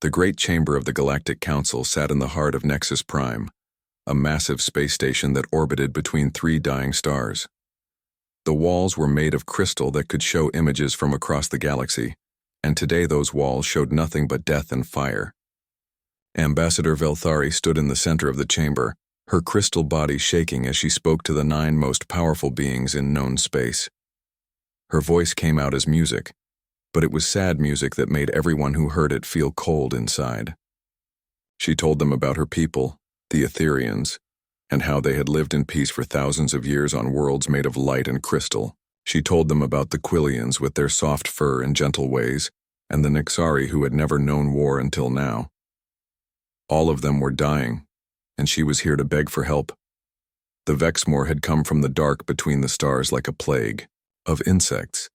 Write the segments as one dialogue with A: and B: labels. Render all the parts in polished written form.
A: The great chamber of the Galactic Council sat in the heart of Nexus Prime, a massive space station that orbited between three dying stars. The walls were made of crystal that could show images from across the galaxy, and today those walls showed nothing but death and fire. Ambassador Velthari stood in the center of the chamber, her crystal body shaking as she spoke to the 9 most powerful beings in known space. Her voice came out as music, but it was sad music that made everyone who heard it feel cold inside. She told them about her people, the Etherians, and how they had lived in peace for thousands of years on worlds made of light and crystal. She told them about the Quillians with their soft fur and gentle ways, and the Nixari who had never known war until now. All of them were dying, and she was here to beg for help. The Vexmore had come from the dark between the stars like a plague of insects.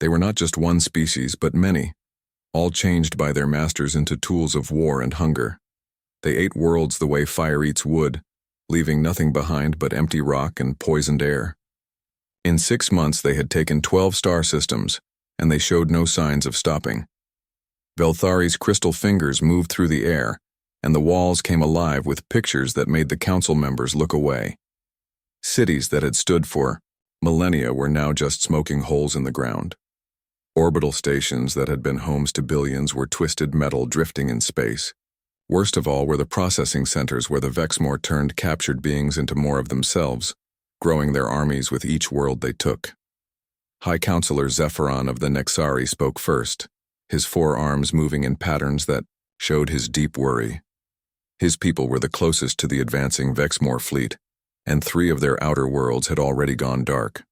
A: They were not just one species, but many, all changed by their masters into tools of war and hunger. They ate worlds the way fire eats wood, leaving nothing behind but empty rock and poisoned air. In 6 months they had taken 12 star systems, and they showed no signs of stopping. Velthari's crystal fingers moved through the air, and the walls came alive with pictures that made the council members look away. Cities that had stood for millennia were now just smoking holes in the ground. Orbital stations that had been homes to billions were twisted metal drifting in space. Worst of all were the processing centers where the Vexmore turned captured beings into more of themselves, growing their armies with each world they took. High Counselor Zephyron of the Nexari spoke first, his 4 arms moving in patterns that showed his deep worry. His people were the closest to the advancing Vexmore fleet, and 3 of their outer worlds had already gone dark.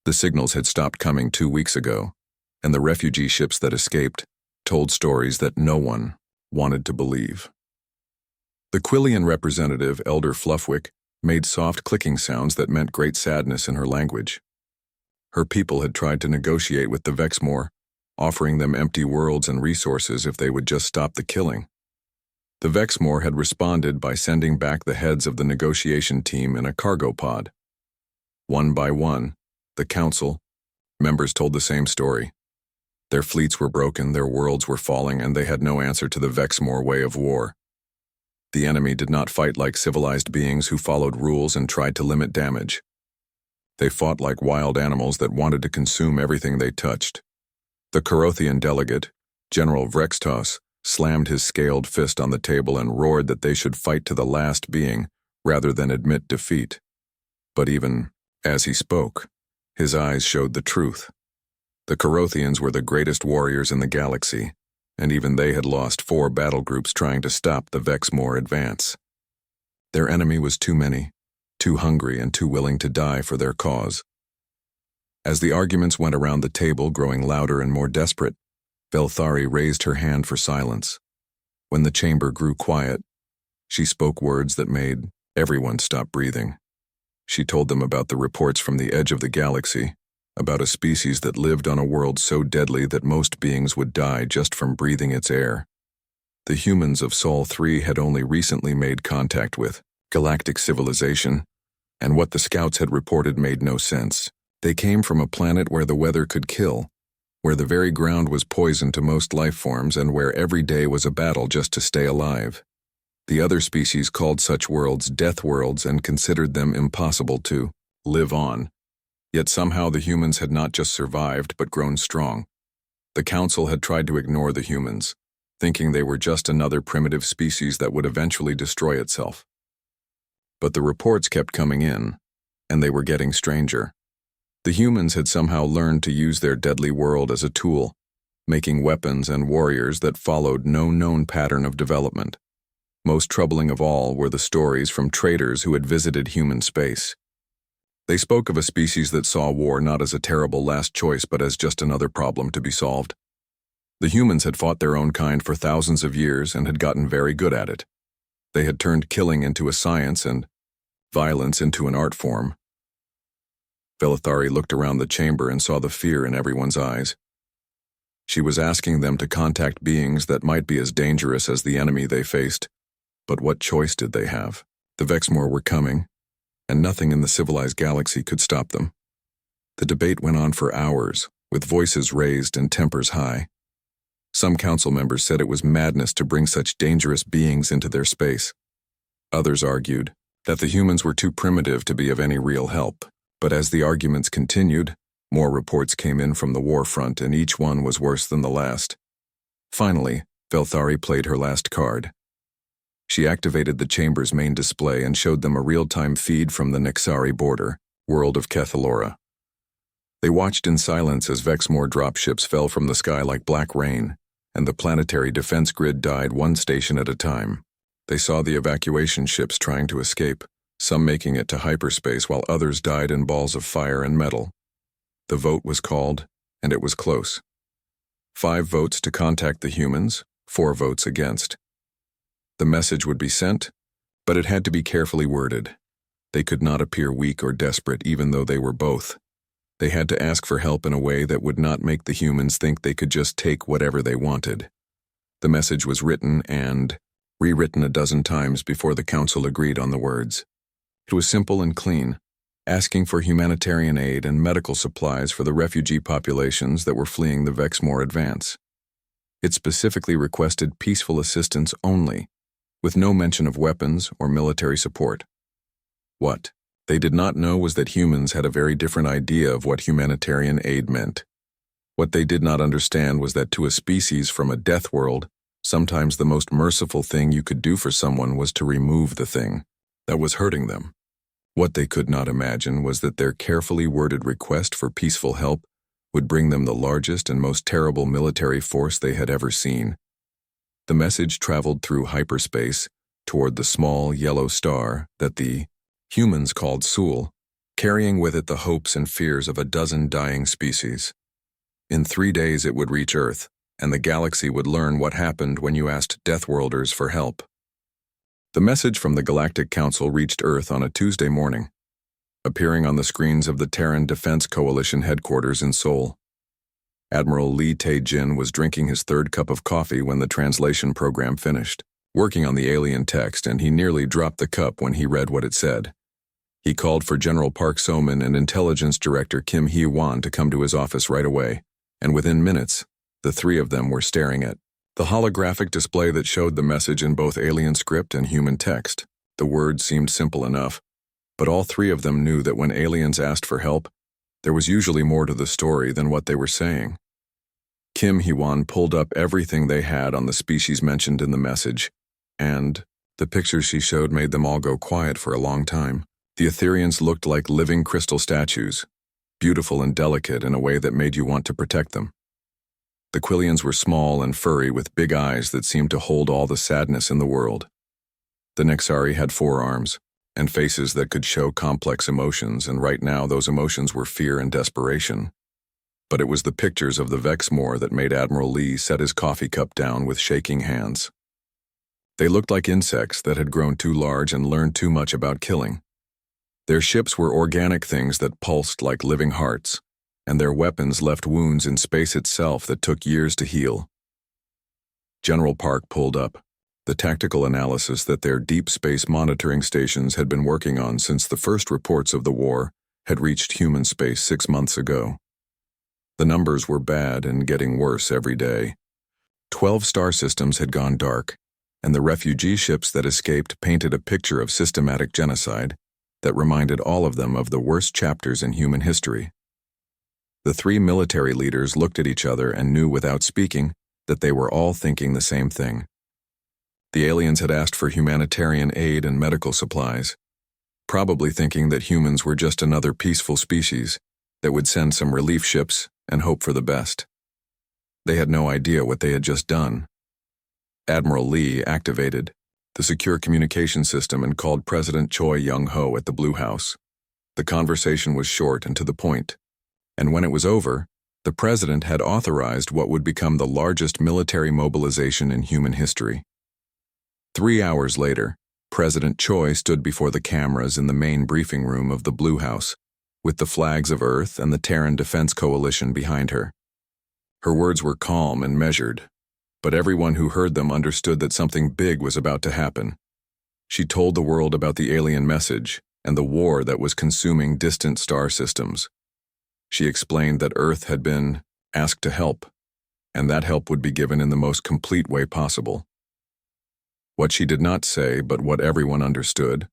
A: The signals had stopped coming 2 weeks ago, and the refugee ships that escaped told stories that no one wanted to believe. The Quillian representative, Elder Fluffwick, made soft clicking sounds that meant great sadness in her language. Her people had tried to negotiate with the Vexmore, offering them empty worlds and resources if they would just stop the killing. The Vexmore had responded by sending back the heads of the negotiation team in a cargo pod. One by one, the council members told the same story. Their fleets were broken, their worlds were falling, and they had no answer to the Vexmore way of war. The enemy did not fight like civilized beings who followed rules and tried to limit damage. They fought like wild animals that wanted to consume everything they touched. The Corothian delegate, General Vrextos, slammed his scaled fist on the table and roared that they should fight to the last being rather than admit defeat. But even as he spoke, his eyes showed the truth. The Corothians were the greatest warriors in the galaxy, and even they had lost 4 battle groups trying to stop the Vexmore advance. Their enemy was too many, too hungry, and too willing to die for their cause. As the arguments went around the table, growing louder and more desperate, Velthari raised her hand for silence. When the chamber grew quiet, she spoke words that made everyone stop breathing. She told them about the reports from the edge of the galaxy, about a species that lived on a world so deadly that most beings would die just from breathing its air. The humans of Sol 3 had only recently made contact with galactic civilization, and what the scouts had reported made no sense. They came from a planet where the weather could kill, where the very ground was poison to most life forms, and where every day was a battle just to stay alive. The other species called such worlds Deathworlds and considered them impossible to live on. Yet somehow the humans had not just survived but grown strong. The Council had tried to ignore the humans, thinking they were just another primitive species that would eventually destroy itself. But the reports kept coming in, and they were getting stranger. The humans had somehow learned to use their deadly world as a tool, making weapons and warriors that followed no known pattern of development. Most troubling of all were the stories from traders who had visited human space. They spoke of a species that saw war not as a terrible last choice but as just another problem to be solved. The humans had fought their own kind for thousands of years and had gotten very good at it. They had turned killing into a science and violence into an art form. Velthari looked around the chamber and saw the fear in everyone's eyes. She was asking them to contact beings that might be as dangerous as the enemy they faced. But what choice did they have? The Vexmore were coming, and nothing in the civilized galaxy could stop them. The debate went on for hours, with voices raised and tempers high. Some council members said it was madness to bring such dangerous beings into their space. Others argued that the humans were too primitive to be of any real help. But as the arguments continued, more reports came in from the war front, and each one was worse than the last. Finally, Velthari played her last card. She activated the chamber's main display and showed them a real-time feed from the Nexari border, world of Kethalora. They watched in silence as Vexmore dropships fell from the sky like black rain, and the planetary defense grid died one station at a time. They saw the evacuation ships trying to escape, some making it to hyperspace while others died in balls of fire and metal. The vote was called, and it was close. 5 votes to contact the humans, 4 votes against. The message would be sent, but it had to be carefully worded. They could not appear weak or desperate, even though they were both. They had to ask for help in a way that would not make the humans think they could just take whatever they wanted. The message was written and rewritten a dozen times before the council agreed on the words. It was simple and clean, asking for humanitarian aid and medical supplies for the refugee populations that were fleeing the Vexmore advance. It specifically requested peaceful assistance only, with no mention of weapons or military support. What they did not know was that humans had a very different idea of what humanitarian aid meant. What they did not understand was that to a species from a death world, sometimes the most merciful thing you could do for someone was to remove the thing that was hurting them. What they could not imagine was that their carefully worded request for peaceful help would bring them the largest and most terrible military force they had ever seen. The message traveled through hyperspace toward the small yellow star that the humans called Sul, carrying with it the hopes and fears of a dozen dying species. In 3 days it would reach Earth, and the galaxy would learn what happened when you asked Deathworlders for help. The message from the Galactic Council reached Earth on a Tuesday morning, appearing on the screens of the Terran Defense Coalition headquarters in Seoul. Admiral Lee Tae-jin was drinking his 3rd cup of coffee when the translation program finished, working on the alien text, and he nearly dropped the cup when he read what it said. He called for General Park So-min and Intelligence Director Kim Hee-won to come to his office right away, and within minutes, the 3 of them were staring at the holographic display that showed the message in both alien script and human text. The words seemed simple enough, but all 3 of them knew that when aliens asked for help, there was usually more to the story than what they were saying. Kim Hee-won pulled up everything they had on the species mentioned in the message, and the pictures she showed made them all go quiet for a long time. The Etherians looked like living crystal statues, beautiful and delicate in a way that made you want to protect them. The Quillians were small and furry with big eyes that seemed to hold all the sadness in the world. The Nexari had 4 arms and faces that could show complex emotions, and right now those emotions were fear and desperation. But it was the pictures of the Vexmore that made Admiral Lee set his coffee cup down with shaking hands. They looked like insects that had grown too large and learned too much about killing. Their ships were organic things that pulsed like living hearts, and their weapons left wounds in space itself that took years to heal. General Park pulled up the tactical analysis that their deep space monitoring stations had been working on since the first reports of the war had reached human space 6 months ago. The numbers were bad and getting worse every day. 12 star systems had gone dark, and the refugee ships that escaped painted a picture of systematic genocide that reminded all of them of the worst chapters in human history. The 3 military leaders looked at each other and knew without speaking that they were all thinking the same thing. The aliens had asked for humanitarian aid and medical supplies, probably thinking that humans were just another peaceful species that would send some relief ships and hope for the best. They had no idea what they had just done. Admiral Lee activated the secure communication system and called President Choi Young-ho at the Blue House. The conversation was short and to the point, and when it was over, the president had authorized what would become the largest military mobilization in human history. 3 hours later, President Choi stood before the cameras in the main briefing room of the Blue House, with the flags of Earth and the Terran Defense Coalition behind her. Her words were calm and measured, but everyone who heard them understood that something big was about to happen. She told the world about the alien message and the war that was consuming distant star systems. She explained that Earth had been asked to help, and that help would be given in the most complete way possible. What she did not say, but what everyone understood,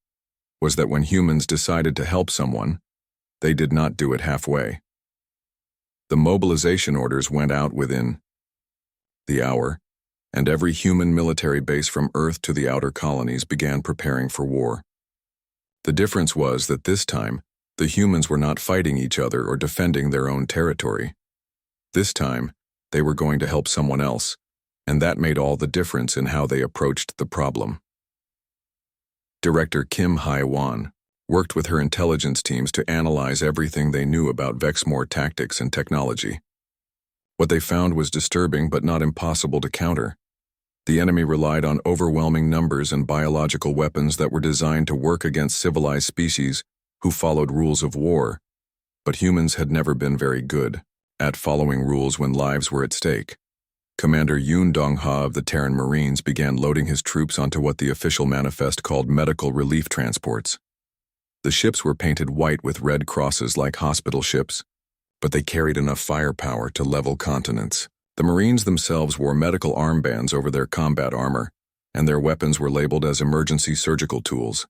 A: was that when humans decided to help someone, they did not do it halfway. The mobilization orders went out within the hour, and every human military base from Earth to the outer colonies began preparing for war. The difference was that this time, the humans were not fighting each other or defending their own territory. This time, they were going to help someone else, and that made all the difference in how they approached the problem. Director Kim Hai-wan worked with her intelligence teams to analyze everything they knew about Vexmore tactics and technology. What they found was disturbing but not impossible to counter. The enemy relied on overwhelming numbers and biological weapons that were designed to work against civilized species who followed rules of war, but humans had never been very good at following rules when lives were at stake. Commander Yoon Dong-ha of the Terran Marines began loading his troops onto what the official manifest called medical relief transports. The ships were painted white with red crosses like hospital ships, but they carried enough firepower to level continents. The Marines themselves wore medical armbands over their combat armor, and their weapons were labeled as emergency surgical tools.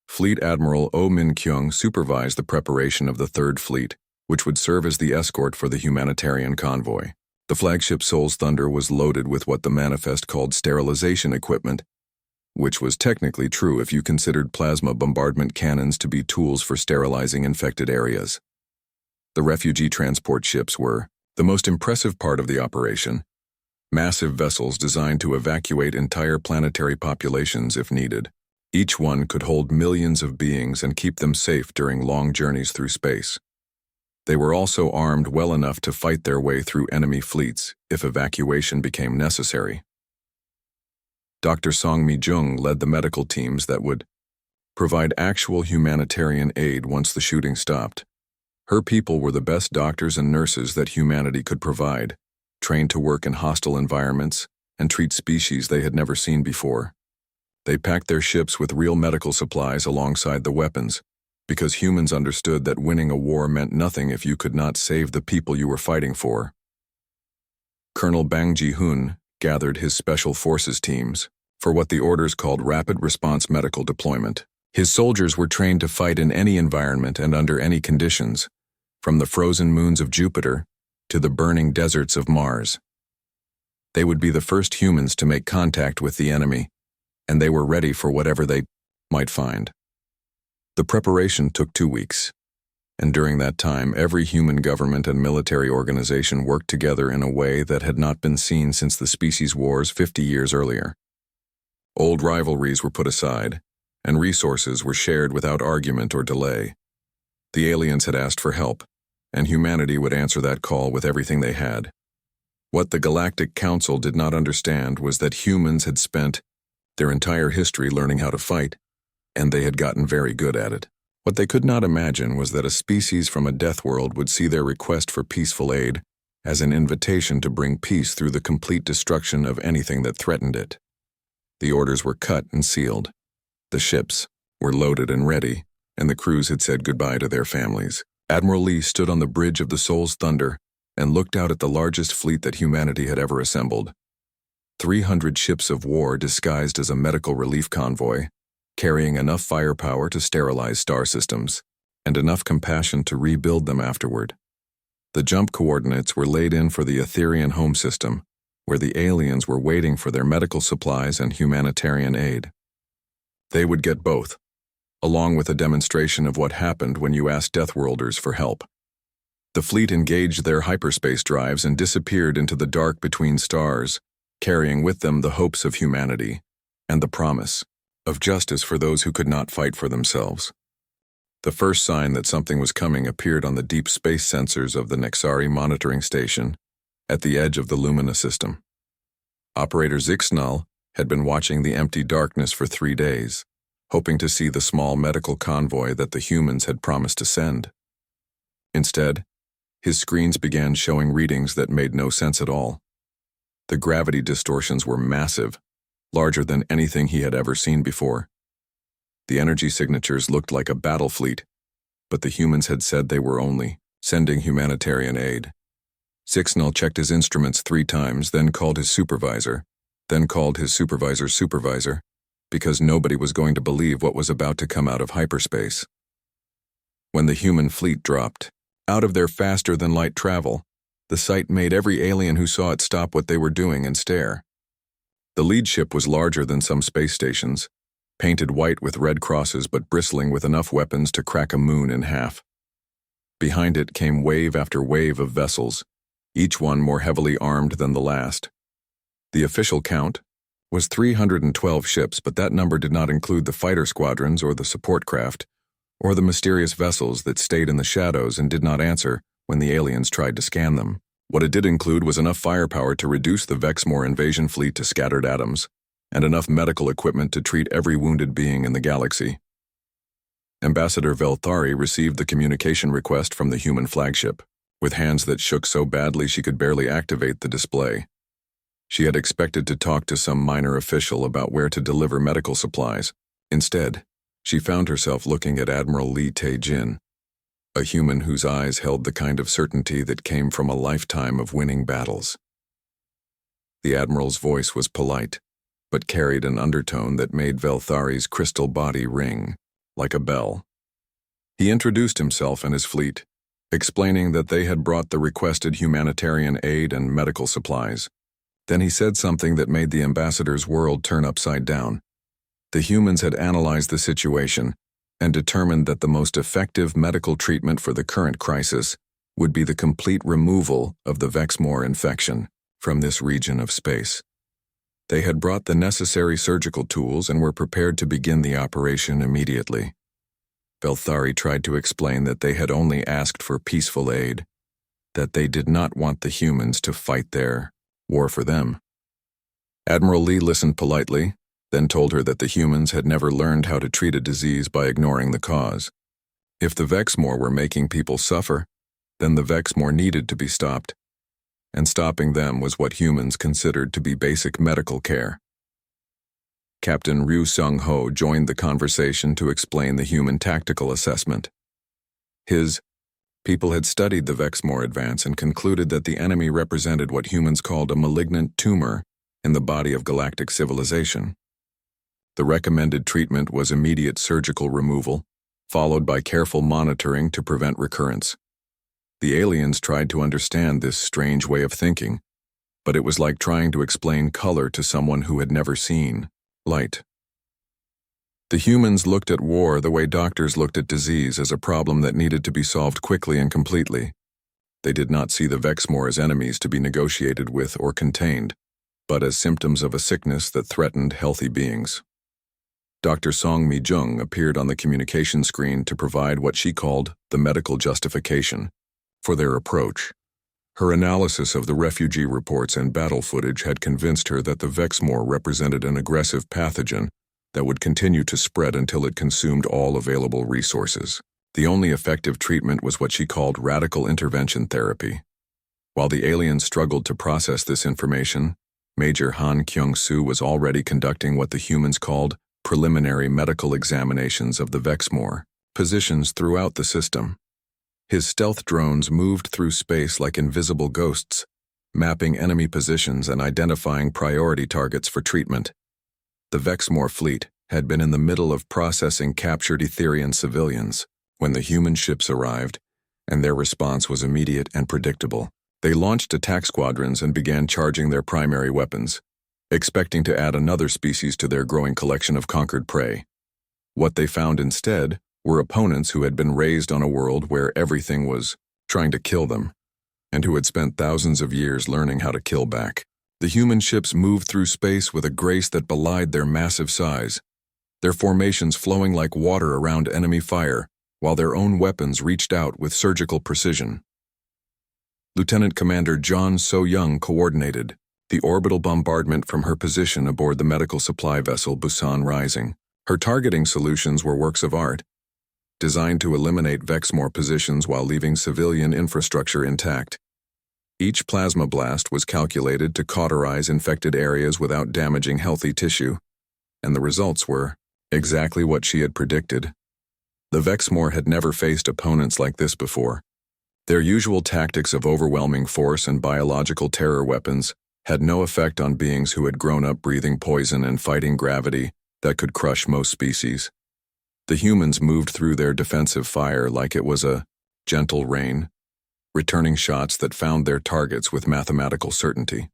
A: Fleet Admiral Oh Min-kyung supervised the preparation of the Third Fleet, which would serve as the escort for the humanitarian convoy. The flagship Soul's Thunder was loaded with what the manifest called sterilization equipment, which was technically true if you considered plasma bombardment cannons to be tools for sterilizing infected areas. The refugee transport ships were the most impressive part of the operation, massive vessels designed to evacuate entire planetary populations if needed. Each one could hold millions of beings and keep them safe during long journeys through space. They were also armed well enough to fight their way through enemy fleets if evacuation became necessary. Dr. Song Mi-jung led the medical teams that would provide actual humanitarian aid once the shooting stopped. Her people were the best doctors and nurses that humanity could provide, trained to work in hostile environments and treat species they had never seen before. They packed their ships with real medical supplies alongside the weapons, because humans understood that winning a war meant nothing if you could not save the people you were fighting for. Colonel Bang Ji-hoon gathered his special forces teams for what the orders called rapid response medical deployment. His soldiers were trained to fight in any environment and under any conditions, from the frozen moons of Jupiter to the burning deserts of Mars. They would be the first humans to make contact with the enemy, and they were ready for whatever they might find. The preparation took 2 weeks, and during that time every human government and military organization worked together in a way that had not been seen since the species wars 50 years earlier. Old rivalries were put aside, and resources were shared without argument or delay. The aliens had asked for help, and humanity would answer that call with everything they had. What the Galactic Council did not understand was that humans had spent their entire history learning how to fight, and they had gotten very good at it. What they could not imagine was that a species from a death world would see their request for peaceful aid as an invitation to bring peace through the complete destruction of anything that threatened it. The orders were cut and sealed. The ships were loaded and ready, and the crews had said goodbye to their families. Admiral Lee stood on the bridge of the Soul's Thunder and looked out at the largest fleet that humanity had ever assembled. 300 ships of war disguised as a medical relief convoy, carrying enough firepower to sterilize star systems, and enough compassion to rebuild them afterward. The jump coordinates were laid in for the Etherian home system, where the aliens were waiting for their medical supplies and humanitarian aid. They would get both, along with a demonstration of what happened when you asked Deathworlders for help. The fleet engaged their hyperspace drives and disappeared into the dark between stars, carrying with them the hopes of humanity and the promise of justice for those who could not fight for themselves. The first sign that something was coming appeared on the deep space sensors of the Nexari monitoring station at the edge of the Lumina system. Operator Zixnal had been watching the empty darkness for 3 days, hoping to see the small medical convoy that the humans had promised to send. Instead, his screens began showing readings that made no sense at all. The gravity distortions were massive, larger than anything he had ever seen before. The energy signatures looked like a battle fleet, but the humans had said they were only sending humanitarian aid. Sixnall checked his instruments 3 times, then called his supervisor, then called his supervisor's supervisor, because nobody was going to believe what was about to come out of hyperspace. When the human fleet dropped out of their faster-than-light travel, the sight made every alien who saw it stop what they were doing and stare. The lead ship was larger than some space stations, painted white with red crosses but bristling with enough weapons to crack a moon in half. Behind it came wave after wave of vessels, each one more heavily armed than the last. The official count was 312 ships, but that number did not include the fighter squadrons or the support craft, or the mysterious vessels that stayed in the shadows and did not answer when the aliens tried to scan them. What it did include was enough firepower to reduce the Vexmore invasion fleet to scattered atoms, and enough medical equipment to treat every wounded being in the galaxy. Ambassador Velthari received the communication request from the human flagship, with hands that shook so badly she could barely activate the display. She had expected to talk to some minor official about where to deliver medical supplies. Instead, she found herself looking at Admiral Li Tae-jin, a human whose eyes held the kind of certainty that came from a lifetime of winning battles. The Admiral's voice was polite, but carried an undertone that made Velthari's crystal body ring like a bell. He introduced himself and his fleet, explaining that they had brought the requested humanitarian aid and medical supplies. Then he said something that made the ambassador's world turn upside down. The humans had analyzed the situation and determined that the most effective medical treatment for the current crisis would be the complete removal of the Vexmore infection from this region of space. They had brought the necessary surgical tools and were prepared to begin the operation immediately. Velthari tried to explain that they had only asked for peaceful aid, that they did not want the humans to fight their war for them. Admiral Li listened politely, then told her that the humans had never learned how to treat a disease by ignoring the cause. If the Vexmore were making people suffer, then the Vexmore needed to be stopped, and stopping them was what humans considered to be basic medical care. Captain Ryu Sung-ho joined the conversation to explain the human tactical assessment. His people had studied the Vexmore advance and concluded that the enemy represented what humans called a malignant tumor in the body of galactic civilization. The recommended treatment was immediate surgical removal, followed by careful monitoring to prevent recurrence. The aliens tried to understand this strange way of thinking, but it was like trying to explain color to someone who had never seen light. The humans looked at war the way doctors looked at disease, as a problem that needed to be solved quickly and completely. They did not see the Vexmore as enemies to be negotiated with or contained, but as symptoms of a sickness that threatened healthy beings. Dr. Song Mi-jung appeared on the communication screen to provide what she called the medical justification for their approach. Her analysis of the refugee reports and battle footage had convinced her that the Vexmore represented an aggressive pathogen that would continue to spread until it consumed all available resources. The only effective treatment was what she called radical intervention therapy. While the aliens struggled to process this information, Major Han Kyung-soo was already conducting what the humans called preliminary medical examinations of the Vexmore positions throughout the system. His stealth drones moved through space like invisible ghosts, mapping enemy positions and identifying priority targets for treatment. The Vexmore fleet had been in the middle of processing captured Etherian civilians when the human ships arrived, and their response was immediate and predictable. They launched attack squadrons and began charging their primary weapons, expecting to add another species to their growing collection of conquered prey. What they found instead were opponents who had been raised on a world where everything was trying to kill them, and who had spent thousands of years learning how to kill back. The human ships moved through space with a grace that belied their massive size, their formations flowing like water around enemy fire, while their own weapons reached out with surgical precision. Lieutenant Commander John So-young coordinated the orbital bombardment from her position aboard the medical supply vessel Busan Rising. Her targeting solutions were works of art, designed to eliminate Vexmore positions while leaving civilian infrastructure intact. Each plasma blast was calculated to cauterize infected areas without damaging healthy tissue, and the results were exactly what she had predicted. The Vexmore had never faced opponents like this before. Their usual tactics of overwhelming force and biological terror weapons had no effect on beings who had grown up breathing poison and fighting gravity that could crush most species. The humans moved through their defensive fire like it was a gentle rain, returning shots that found their targets with mathematical certainty.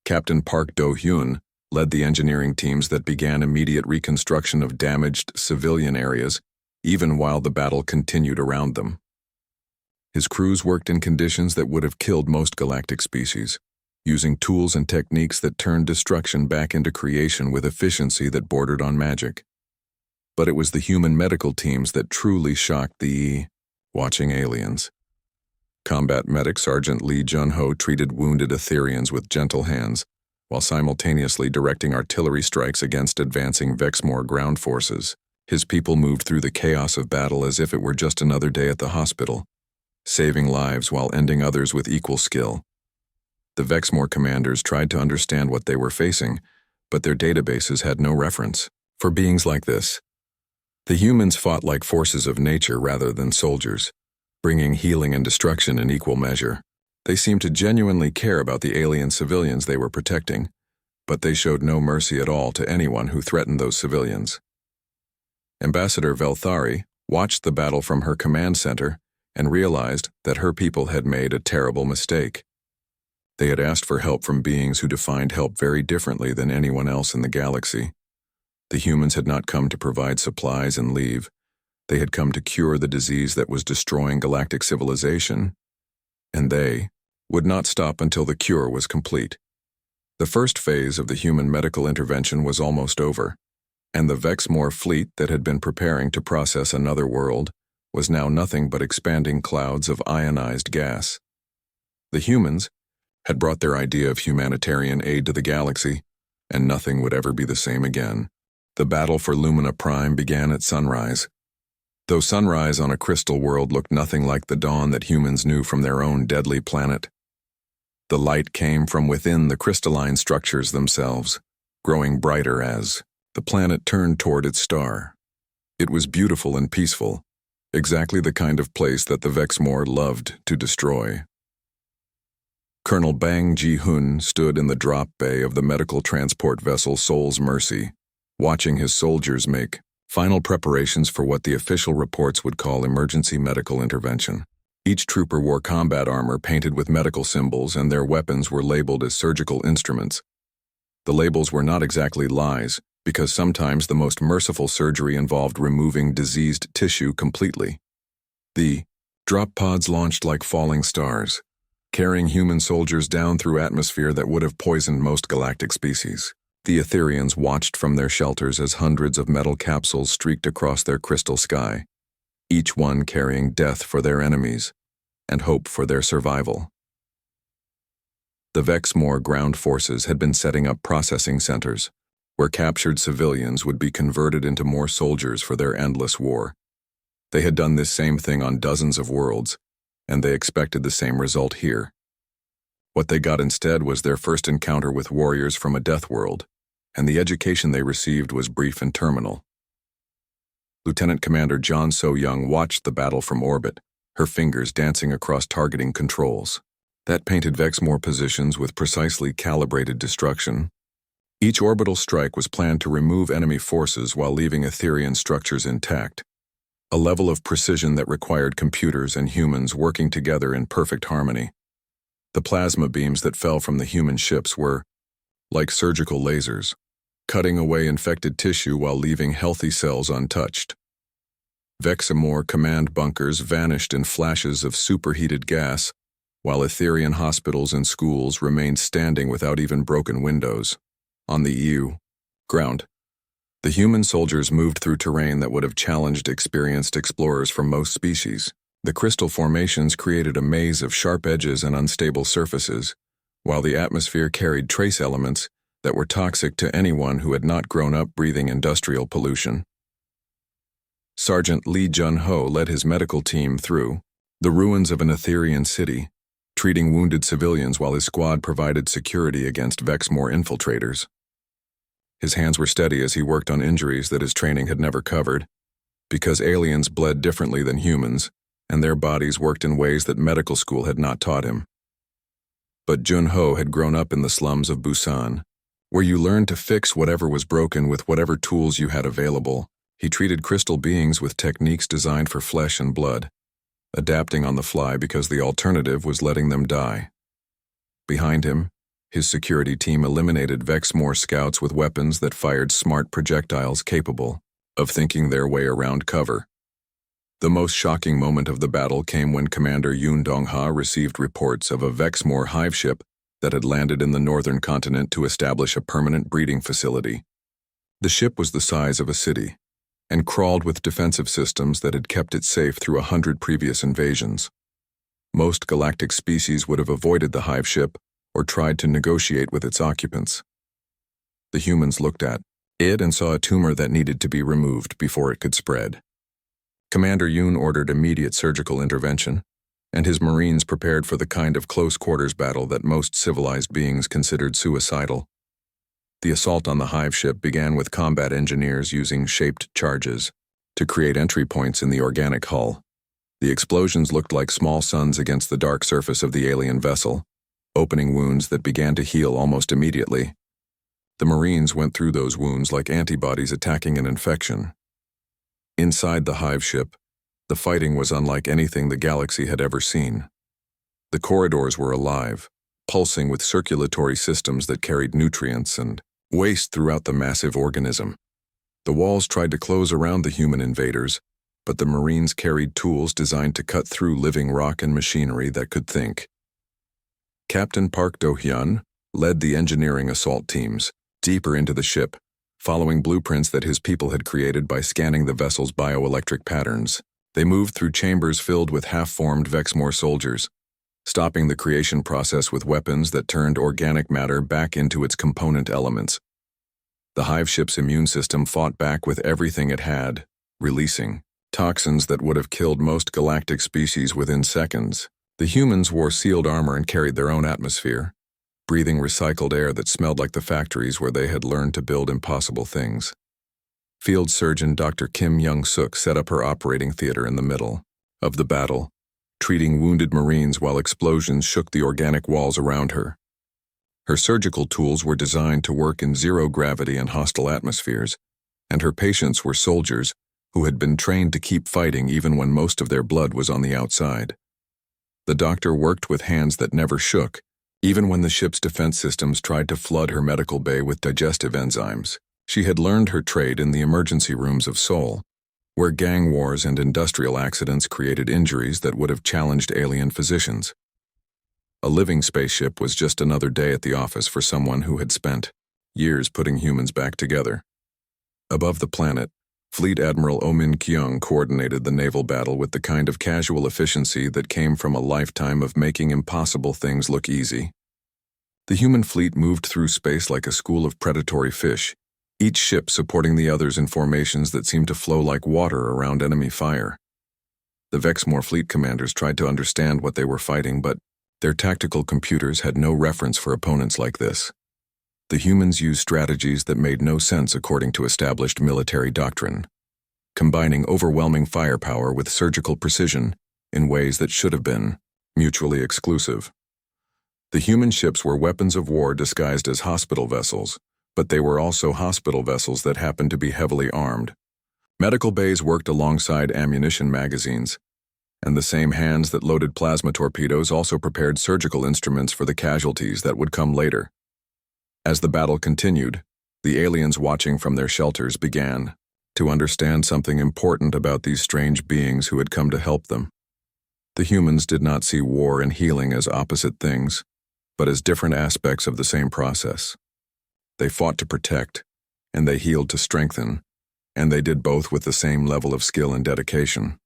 A: Captain Park Do-hyun led the engineering teams that began immediate reconstruction of damaged civilian areas, even while the battle continued around them. His crews worked in conditions that would have killed most galactic species, using tools and techniques that turned destruction back into creation with efficiency that bordered on magic. But it was the human medical teams that truly shocked the watching aliens. Combat medic Sergeant Lee Jun-ho treated wounded Etherians with gentle hands, while simultaneously directing artillery strikes against advancing Vexmore ground forces. His people moved through the chaos of battle as if it were just another day at the hospital, saving lives while ending others with equal skill. The Vexmore commanders tried to understand what they were facing, but their databases had no reference for beings like this. The humans fought like forces of nature rather than soldiers, bringing healing and destruction in equal measure. They seemed to genuinely care about the alien civilians they were protecting, but they showed no mercy at all to anyone who threatened those civilians. Ambassador Velthari watched the battle from her command center and realized that her people had made a terrible mistake. They had asked for help from beings who defined help very differently than anyone else in the galaxy. The humans had not come to provide supplies and leave. They had come to cure the disease that was destroying galactic civilization, and they would not stop until the cure was complete. The first phase of the human medical intervention was almost over, and the Vexmore fleet that had been preparing to process another world was now nothing but expanding clouds of ionized gas. The humans had brought their idea of humanitarian aid to the galaxy, and nothing would ever be the same again. The battle for Lumina Prime began at sunrise. Though sunrise on a crystal world looked nothing like the dawn that humans knew from their own deadly planet, the light came from within the crystalline structures themselves, growing brighter as the planet turned toward its star. It was beautiful and peaceful, exactly the kind of place that the Vexmore loved to destroy. Colonel Bang Ji-hun stood in the drop bay of the medical transport vessel Soul's Mercy, watching his soldiers make final preparations for what the official reports would call emergency medical intervention. Each trooper wore combat armor painted with medical symbols, and their weapons were labeled as surgical instruments. The labels were not exactly lies, because sometimes the most merciful surgery involved removing diseased tissue completely. The drop pods launched like falling stars, carrying human soldiers down through atmosphere that would have poisoned most galactic species. The Etherians watched from their shelters as hundreds of metal capsules streaked across their crystal sky, each one carrying death for their enemies and hope for their survival. The Vexmore ground forces had been setting up processing centers, where captured civilians would be converted into more soldiers for their endless war. They had done this same thing on dozens of worlds, and they expected the same result here. What they got instead was their first encounter with warriors from a death world, and the education they received was brief and terminal. Lieutenant Commander John So-young watched the battle from orbit, her fingers dancing across targeting controls. That painted Vexmore positions with precisely calibrated destruction. Each orbital strike was planned to remove enemy forces while leaving Etherian structures intact, a level of precision that required computers and humans working together in perfect harmony. The plasma beams that fell from the human ships were like surgical lasers, cutting away infected tissue while leaving healthy cells untouched. Vexmore command bunkers vanished in flashes of superheated gas, while Etherian hospitals and schools remained standing without even broken windows. On the EU ground, the human soldiers moved through terrain that would have challenged experienced explorers from most species. The crystal formations created a maze of sharp edges and unstable surfaces, while the atmosphere carried trace elements that were toxic to anyone who had not grown up breathing industrial pollution. Sergeant Lee Jun-ho led his medical team through the ruins of an Etherian city, treating wounded civilians while his squad provided security against Vexmore infiltrators. His hands were steady as he worked on injuries that his training had never covered. Because aliens bled differently than humans, and their bodies worked in ways that medical school had not taught him. But Jun-ho had grown up in the slums of Busan, where you learned to fix whatever was broken with whatever tools you had available. He treated crystal beings with techniques designed for flesh and blood, adapting on the fly because the alternative was letting them die. Behind him, his security team eliminated Vexmore scouts with weapons that fired smart projectiles capable of thinking their way around cover. The most shocking moment of the battle came when Commander Yoon Dong-ha received reports of a Vexmore hive ship that had landed in the northern continent to establish a permanent breeding facility. The ship was the size of a city and crawled with defensive systems that had kept it safe through 100 previous invasions. Most galactic species would have avoided the hive ship or tried to negotiate with its occupants. The humans looked at it and saw a tumor that needed to be removed before it could spread. Commander Yoon ordered immediate surgical intervention, and his Marines prepared for the kind of close-quarters battle that most civilized beings considered suicidal. The assault on the hive ship began with combat engineers using shaped charges to create entry points in the organic hull. The explosions looked like small suns against the dark surface of the alien vessel, opening wounds that began to heal almost immediately. The Marines went through those wounds like antibodies attacking an infection. Inside the hive ship, the fighting was unlike anything the galaxy had ever seen. The corridors were alive, pulsing with circulatory systems that carried nutrients and waste throughout the massive organism. The walls tried to close around the human invaders, but the Marines carried tools designed to cut through living rock and machinery that could think. Captain Park Do-hyun led the engineering assault teams deeper into the ship, following blueprints that his people had created by scanning the vessel's bioelectric patterns. They moved through chambers filled with half-formed Vexmore soldiers, stopping the creation process with weapons that turned organic matter back into its component elements. The hive ship's immune system fought back with everything it had, releasing toxins that would have killed most galactic species within seconds. The humans wore sealed armor and carried their own atmosphere, breathing recycled air that smelled like the factories where they had learned to build impossible things. Field Surgeon Dr. Kim Young-suk set up her operating theater in the middle of the battle, treating wounded Marines while explosions shook the organic walls around her. Her surgical tools were designed to work in zero gravity and hostile atmospheres, and her patients were soldiers who had been trained to keep fighting even when most of their blood was on the outside. The doctor worked with hands that never shook, even when the ship's defense systems tried to flood her medical bay with digestive enzymes. She had learned her trade in the emergency rooms of Seoul, where gang wars and industrial accidents created injuries that would have challenged alien physicians. A living spaceship was just another day at the office for someone who had spent years putting humans back together. Above the planet, Fleet Admiral Oh Min-kyung coordinated the naval battle with the kind of casual efficiency that came from a lifetime of making impossible things look easy. The human fleet moved through space like a school of predatory fish, each ship supporting the others in formations that seemed to flow like water around enemy fire. The Vexmore fleet commanders tried to understand what they were fighting, but their tactical computers had no reference for opponents like this. The humans used strategies that made no sense according to established military doctrine, combining overwhelming firepower with surgical precision in ways that should have been mutually exclusive. The human ships were weapons of war disguised as hospital vessels, but they were also hospital vessels that happened to be heavily armed. Medical bays worked alongside ammunition magazines, and the same hands that loaded plasma torpedoes also prepared surgical instruments for the casualties that would come later. As the battle continued, the aliens watching from their shelters began to understand something important about these strange beings who had come to help them. The humans did not see war and healing as opposite things, but as different aspects of the same process. They fought to protect, and they healed to strengthen, and they did both with the same level of skill and dedication.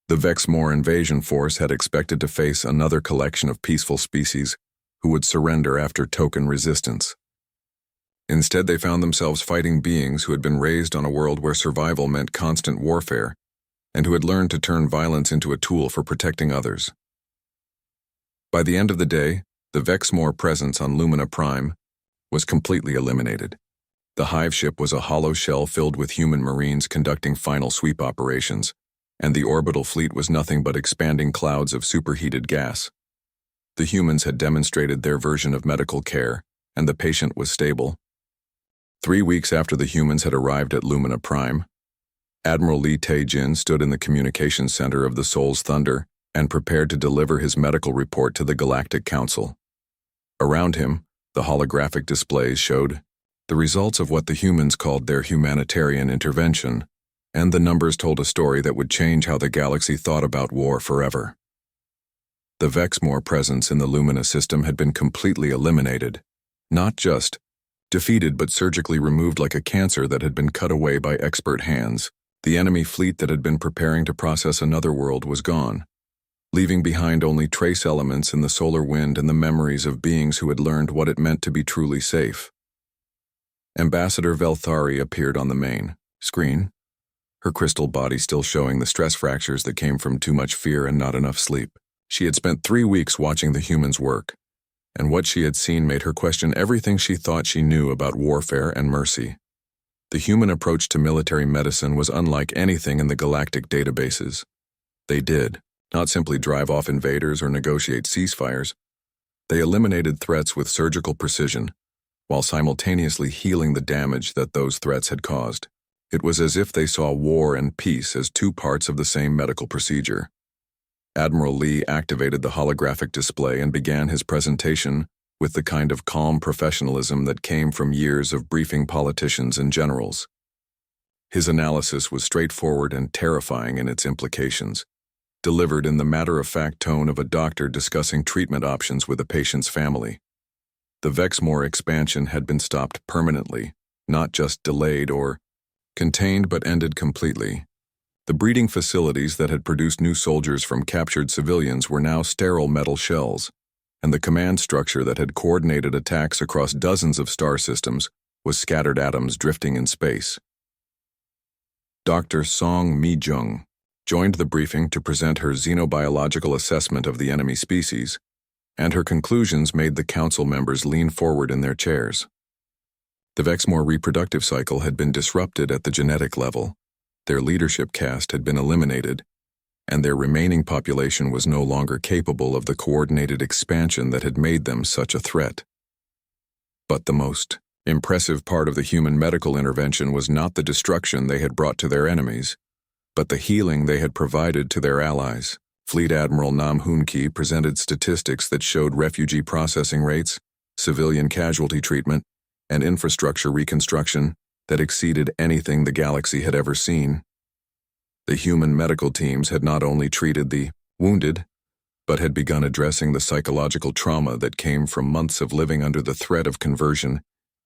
A: The Vexmore invasion force had expected to face another collection of peaceful species who would surrender after token resistance. Instead, they found themselves fighting beings who had been raised on a world where survival meant constant warfare, and who had learned to turn violence into a tool for protecting others. By the end of the day, the Vexmore presence on Lumina Prime was completely eliminated. The hive ship was a hollow shell filled with human Marines conducting final sweep operations, and the orbital fleet was nothing but expanding clouds of superheated gas. The humans had demonstrated their version of medical care, and the patient was stable. 3 weeks after the humans had arrived at Lumina Prime, Admiral Lee Tae-jin stood in the communications center of the Soul's Thunder and prepared to deliver his medical report to the Galactic Council. Around him, the holographic displays showed the results of what the humans called their humanitarian intervention, and the numbers told a story that would change how the galaxy thought about war forever. The Vexmore presence in the Lumina system had been completely eliminated, not just defeated but surgically removed like a cancer that had been cut away by expert hands. The enemy fleet that had been preparing to process another world was gone, leaving behind only trace elements in the solar wind and the memories of beings who had learned what it meant to be truly safe. Ambassador Velthari appeared on the main screen, her crystal body still showing the stress fractures that came from too much fear and not enough sleep. She had spent 3 weeks watching the humans work, and what she had seen made her question everything she thought she knew about warfare and mercy. The human approach to military medicine was unlike anything in the galactic databases. They did not simply drive off invaders or negotiate ceasefires. They eliminated threats with surgical precision, while simultaneously healing the damage that those threats had caused. It was as if they saw war and peace as 2 parts of the same medical procedure. Admiral Lee activated the holographic display and began his presentation with the kind of calm professionalism that came from years of briefing politicians and generals. His analysis was straightforward and terrifying in its implications, delivered in the matter-of-fact tone of a doctor discussing treatment options with a patient's family. The Vexmore expansion had been stopped permanently, not just delayed or contained but ended completely. The breeding facilities that had produced new soldiers from captured civilians were now sterile metal shells, and the command structure that had coordinated attacks across dozens of star systems was scattered atoms drifting in space. Dr. Song Mi-jung joined the briefing to present her xenobiological assessment of the enemy species, and her conclusions made the council members lean forward in their chairs. The Vexmore reproductive cycle had been disrupted at the genetic level, their leadership caste had been eliminated, and their remaining population was no longer capable of the coordinated expansion that had made them such a threat. But the most impressive part of the human medical intervention was not the destruction they had brought to their enemies, but the healing they had provided to their allies. Fleet Admiral Nam Hoon-ki presented statistics that showed refugee processing rates, civilian casualty treatment, and infrastructure reconstruction that exceeded anything the galaxy had ever seen. The human medical teams had not only treated the wounded, but had begun addressing the psychological trauma that came from months of living under the threat of conversion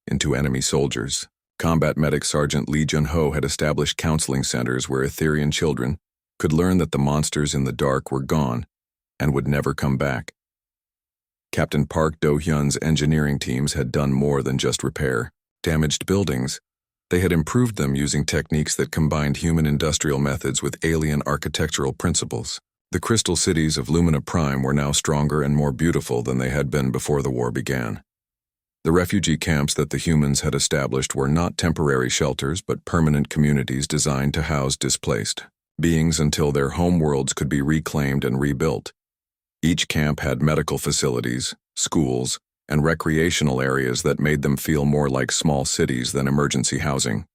A: into enemy soldiers. Combat medic Sergeant Lee Jun-ho had established counseling centers where Etherian children could learn that the monsters in the dark were gone and would never come back. Captain Park Do-hyun's engineering teams had done more than just repair damaged buildings. They had improved them using techniques that combined human industrial methods with alien architectural principles. The crystal cities of Lumina Prime were now stronger and more beautiful than they had been before the war began. The refugee camps that the humans had established were not temporary shelters but permanent communities designed to house displaced beings until their homeworlds could be reclaimed and rebuilt. Each camp had medical facilities, schools, and recreational areas that made them feel more like small cities than emergency housing.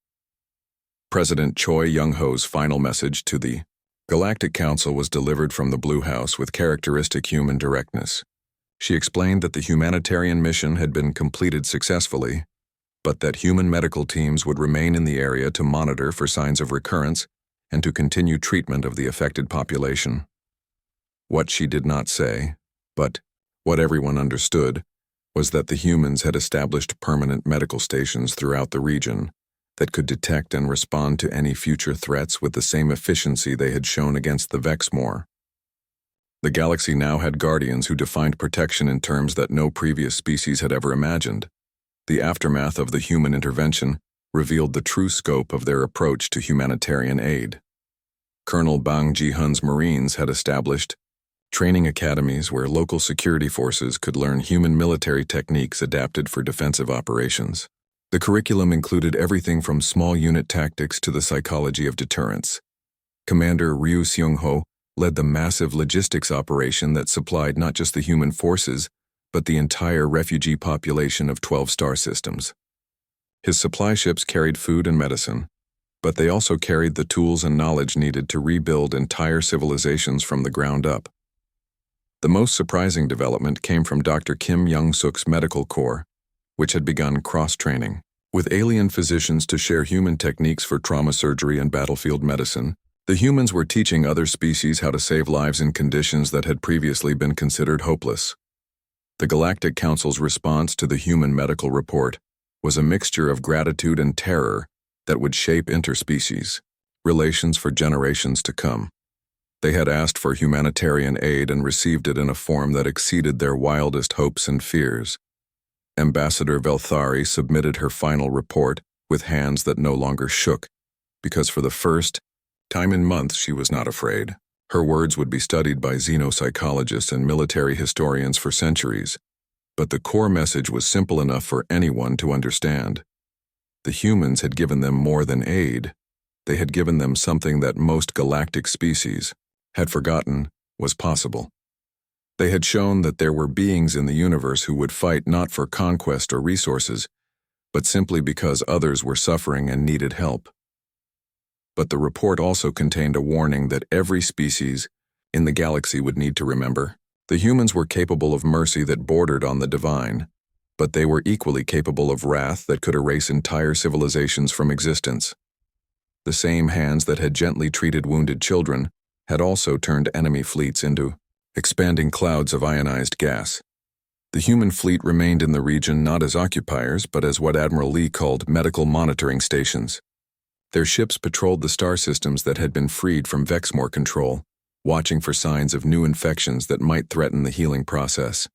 A: President Choi Young-ho's final message to the Galactic Council was delivered from the Blue House with characteristic human directness. She explained that the humanitarian mission had been completed successfully, but that human medical teams would remain in the area to monitor for signs of recurrence and to continue treatment of the affected population. What she did not say, but what everyone understood, was that the humans had established permanent medical stations throughout the region that could detect and respond to any future threats with the same efficiency they had shown against the Vexmore. The galaxy now had guardians who defined protection in terms that no previous species had ever imagined. The aftermath of the human intervention revealed the true scope of their approach to humanitarian aid. Colonel Bang Ji-hun's Marines had established training academies where local security forces could learn human military techniques adapted for defensive operations. The curriculum included everything from small unit tactics to the psychology of deterrence. Commander Ryu Seung-ho led the massive logistics operation that supplied not just the human forces, but the entire refugee population of 12 star systems. His supply ships carried food and medicine, but they also carried the tools and knowledge needed to rebuild entire civilizations from the ground up. The most surprising development came from Dr. Kim Young-suk's medical corps, which had begun cross-training. With alien physicians to share human techniques for trauma surgery and battlefield medicine, the humans were teaching other species how to save lives in conditions that had previously been considered hopeless. The Galactic Council's response to the human medical report was a mixture of gratitude and terror that would shape interspecies relations for generations to come. They had asked for humanitarian aid and received it in a form that exceeded their wildest hopes and fears. Ambassador Velthari submitted her final report with hands that no longer shook, because for the first time in months she was not afraid. Her words would be studied by xenopsychologists and military historians for centuries, but the core message was simple enough for anyone to understand. The humans had given them more than aid. They had given them something that most galactic species had forgotten was possible. They had shown that there were beings in the universe who would fight not for conquest or resources, but simply because others were suffering and needed help. But the report also contained a warning that every species in the galaxy would need to remember. The humans were capable of mercy that bordered on the divine, but they were equally capable of wrath that could erase entire civilizations from existence. The same hands that had gently treated wounded children had also turned enemy fleets into expanding clouds of ionized gas. The human fleet remained in the region not as occupiers, but as what Admiral Lee called medical monitoring stations. Their ships patrolled the star systems that had been freed from Vexmore control, watching for signs of new infections that might threaten the healing process.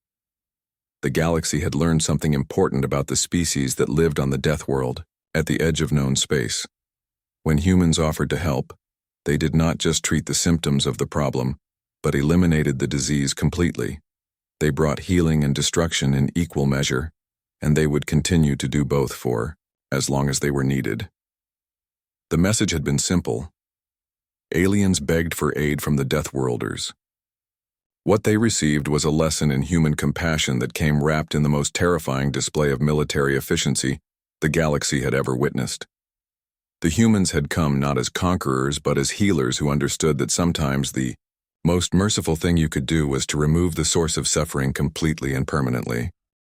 A: The galaxy had learned something important about the species that lived on the Death World, at the edge of known space. When humans offered to help, they did not just treat the symptoms of the problem, but eliminated the disease completely. They brought healing and destruction in equal measure, and they would continue to do both for as long as they were needed. The message had been simple. Aliens begged for aid from the Deathworlders. What they received was a lesson in human compassion that came wrapped in the most terrifying display of military efficiency the galaxy had ever witnessed. The humans had come not as conquerors but as healers who understood that sometimes the most merciful thing you could do was to remove the source of suffering completely and permanently.